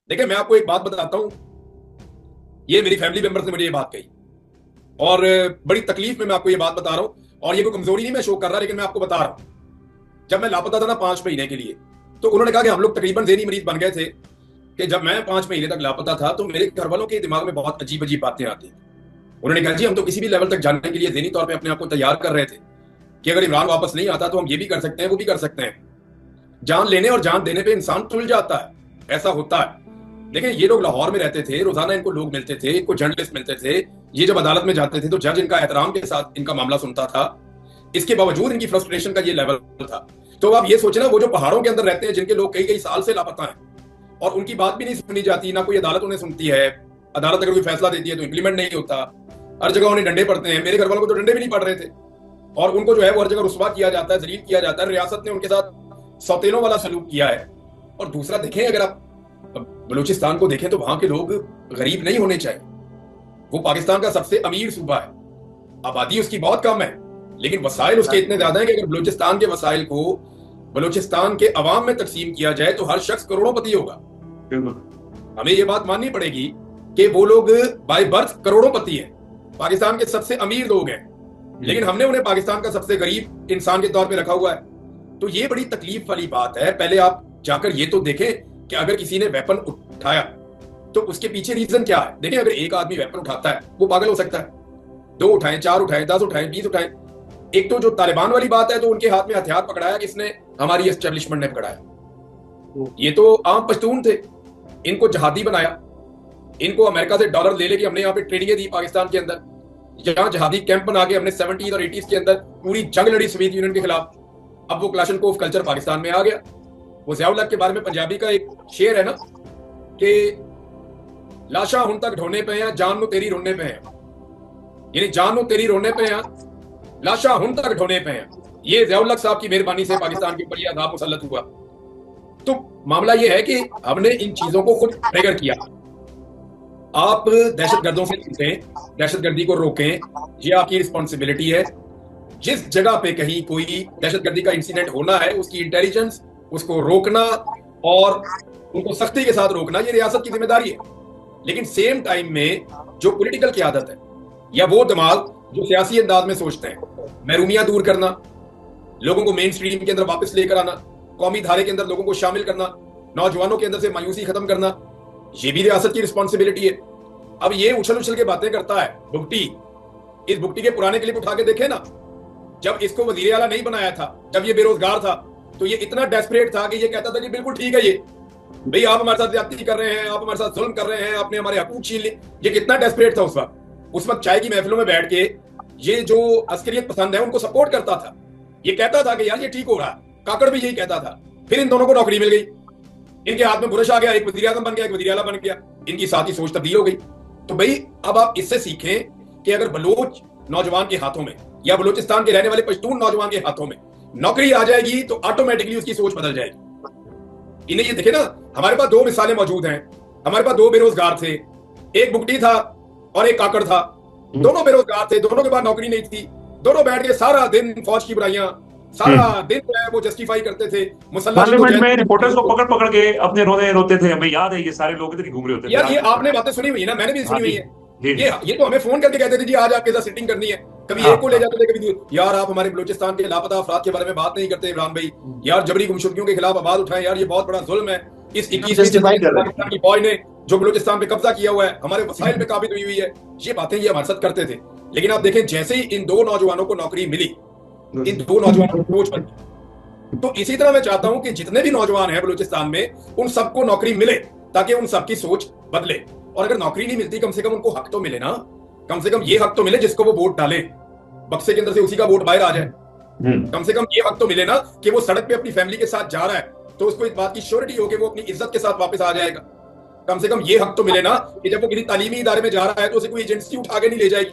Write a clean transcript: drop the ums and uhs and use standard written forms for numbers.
देखिए, मैं आपको एक बात बताता हूं। ये मेरी फैमिली मेंबर्स ने मुझे ये बात कही, और बड़ी तकलीफ में मैं आपको ये बात बता रहा हूं। और ये कोई कमजोरी नहीं मैं शो कर रहा, लेकिन मैं आपको बता रहा हूं। जब मैं लापता था ना 5 महीने के लिए, तो उन्होंने कहा कि हम लोग तकरीबन ज़हनी मरीज बन गए थे कि जब मैं 5 महीने तक लापता था तो मेरे घर वालों के दिमाग में बहुत अजीब अजीब बातें आती थी। उन्होंने कहा, जी हम तो किसी भी लेवल तक जाने के लिए ज़हनी तौर पे अपने आप को तैयार कर रहे थे कि अगर इमरान वापस नहीं आता तो हम ये भी कर सकते हैं, वो भी कर सकते हैं। जान लेने और जान देने पे इंसान तुल जाता है, ऐसा होता है। लेकिन ये लोग लाहौर में रहते थे, रोजाना इनको लोग मिलते थे, इनको जर्नलिस्ट मिलते थे। ये जब अदालत में जाते थे तो जज इनका एहतराम के साथ इनका मामला सुनता था। इसके बावजूद इनकी फ्रस्ट्रेशन का ये लेवल था। तो आप ये सोचना, वो जो पहाड़ों के अंदर रहते हैं, जिनके लोग कई कई साल से लापता हैं और उनकी बात भी नहीं सुनी जाती, ना कोई अदालत उन्हें सुनती है। अदालत अगर कोई फैसला देती है तो इंप्लीमेंट नहीं होता। हर जगह उन्हें डंडे पड़ते हैं। मेरे घर वालों को तो डंडे भी नहीं पड़ रहे थे, और उनको जो है वो हर जगह रुस्वा किया जाता है, जलील किया जाता है। रियासत ने उनके साथ सौतेलों वाला सलूक किया है। और दूसरा देखें, अगर आप बलूचिस्तान को देखें तो वहां के लोग गरीब नहीं होने चाहिए। वो पाकिस्तान का सबसे अमीर सूबा है, आबादी उसकी बहुत कम है, लेकिन वसाइल उसके इतने ज्यादा हैं कि अगर बलूचिस्तान के वसाइल को बलूचिस्तान के अवाम में तकसीम किया जाए तो हर शख्स करोड़ोंपति होगा। हमें ये बात माननी पड़ेगी कि वो लोग बाय बर्थ करोड़ोंपति हैं, पाकिस्तान के सबसे अमीर लोग हैं, लेकिन हमने उन्हें पाकिस्तान का सबसे गरीब इंसान के तौर पे रखा हुआ है। तो ये बड़ी तकलीफ वाली बात है। पहले आप जाकर ये तो देखें कि अगर किसी ने वेपन उठाया तो उसके पीछे रीजन क्या है। देखिए, अगर एक आदमी वेपन उठाता है वो पागल हो सकता है, 2 उठाएं, 4 उठाएं, 10 उठाएं, 20 उठाएं। एक तो जो तालिबान वाली बात है, तो उनके हाथ में हथियार पकड़ाया किसने? हमारी एस्टेब्लिशमेंट ने पकड़ाया। ये तो आम पश्तून थे, इनको जहादी बनाया। इनको अमेरिका से डॉलर ले लेके हमने यहाँ पे ट्रेनिंग दी पाकिस्तान के अंदर। यहाँ जहादी कैंप बना के हमने 70s और 80s के अंदर पूरी जंग लड़ी सोवियत यूनियन के खिलाफ। अब वो क्लाशनकोफ कल्चर पाकिस्तान में आ गया। वो ज़ियाउल हक के बारे में पंजाबी का एक शेर है ना कि लाशा हुन तक ढोने पे हैं, जान नु तेरी रोने पे हैं। यानी जान नु तेरी रोने पे हैं, लाशा हुन तक ढोने पे हैं। ये ज़ियाउल हक साहब की मेहरबानी से पाकिस्तान के ऊपर ये अज़ाब मुसल्लत हुआ। तो मामला ये है कि हमने इन चीजों को खुद ट्रिगर किया। आप दहशतगर्दों से निपटें, दहशतगर्दी को रोकें, ये आपकी रिस्पॉन्सिबिलिटी है। जिस जगह पे कहीं कोई दहशतगर्दी का इंसिडेंट होना है, उसकी इंटेलिजेंस, उसको रोकना और उनको सख्ती के साथ रोकना, ये रियासत की जिम्मेदारी है। लेकिन सेम टाइम में जो पॉलिटिकल क़यादत है या वो दिमाग जो सियासी अंदाज में सोचते हैं, महरूमियां दूर करना, लोगों को मेन स्ट्रीम के अंदर वापस लेकर आना, कौमी धारे के अंदर लोगों को शामिल करना, नौजवानों के अंदर से मायूसी खत्म करना, ये भी रियासत की रिस्पॉन्सिबिलिटी है। अब ये उछल उछल के बातें करता है भुगटी। इस भुगटी के पुराने क्लिप उठा के देखे ना, जब इसको वजीर आला नहीं बनाया था, जब ये बेरोजगार था, तो ये इतना डेस्परेट था कि ये कहता था कि बिल्कुल ठीक है, ये भाई आप हमारे साथ ज्यादती कर रहे हैं, आप हमारे साथ जुल्म कर रहे हैं, आपने हमारे हकूक छीन लिए। ये कितना डेस्परेट था उस वक्त। उस वक्त चाय की महफिलों में बैठ के ये जो अस्करियत पसंद है उनको सपोर्ट करता था। ये कहता था कि यार ये ठीक हो रहा है। काकड़ भी यही कहता था। फिर इन दोनों को नौकरी मिल गई, इनके हाथ में बुरश आ गया, एक वजीर आज़म बन गया, एक वजीर आला बन गया, इनकी साथी सोच तब्दील हो गई। तो भाई अब आप इससे सीखें कि अगर बलोच नौजवान के हाथों में या बलूचिस्तान के रहने वाले पश्तून नौजवान के हाथों में नौकरी आ जाएगी तो ऑटोमेटिकली उसकी सोच बदल जाएगी। इन्हें ये देखे ना, हमारे पास 2 मिसालें मौजूद हैं। हमारे पास 2 बेरोजगार थे, एक बुगटी था और एक काकड़ था। दोनों बेरोजगार थे, दोनों के पास नौकरी नहीं थी। दोनों बैठ के सारा दिन फौज की बुराइयां, सारा दिन जो है वो जस्टिफाई करते थे। पार्लियामेंट में रिपोर्टर्स को पकड़ पकड़ के अपने रोने रोते थे। हमें याद है, ये सारे लोग इधर ही घूम रहे होते थे यार, आज ये तक। आपने बातें सुनी हुई है ना, मैंने भी हाँ सुनी जी हुई है। जी जी। ये तो हमें फोन करके कहते थे, जी आज आपके साथ सिटिंग करनी है। कभी हाँ एक को ले हाँ। जाते थे, कभी यार आप हमारे बलूचिस्तान के लापता अफराद के बारे में बात नहीं करते इमरान भाई। यार जबरी गुमशुदगियों के खिलाफ आवाज उठाएं, यार ये बहुत बड़ा जुल्म है। इस 21वीं जस्टिफाई सदी कर रहे पाकिस्तान की फौज ने जो बलूचिस्तान पे कब्जा किया हुआ है, हमारे वसाइल पे काबिज हुई हुई है। ये बातें ये हमारे साथ करते थे। लेकिन आप देखें, जैसे ही इन 2 नौजवानों को नौकरी मिली, इन 2 नौजवानों की सोच बदली। तो इसी तरह मैं चाहता हूं कि जितने भी नौजवान हैं बलूचिस्तान में, उन सबको नौकरी मिले ताकि उन सबकी सोच बदले। और अगर नौकरी नहीं मिलती, कम से कम उनको हक तो मिले ना। कम से कम ये हक तो मिले जिसको वो वोट डाले, बक्से के अंदर से उसी का वोट बाहर आ जाए। कम से कम ये हक तो मिले ना कि वो सड़क पे अपनी फैमिली के साथ जा रहा है तो उसको इस बात की श्योरिटी हो कि वो अपनी इज्जत के साथ वापस आ जाएगा। कम से कम ये हक तो मिले ना कि जब वो किसी तालीमी इदारे में जा रहा है तो उसे कोई एजेंसी उठा के नहीं ले जाएगी।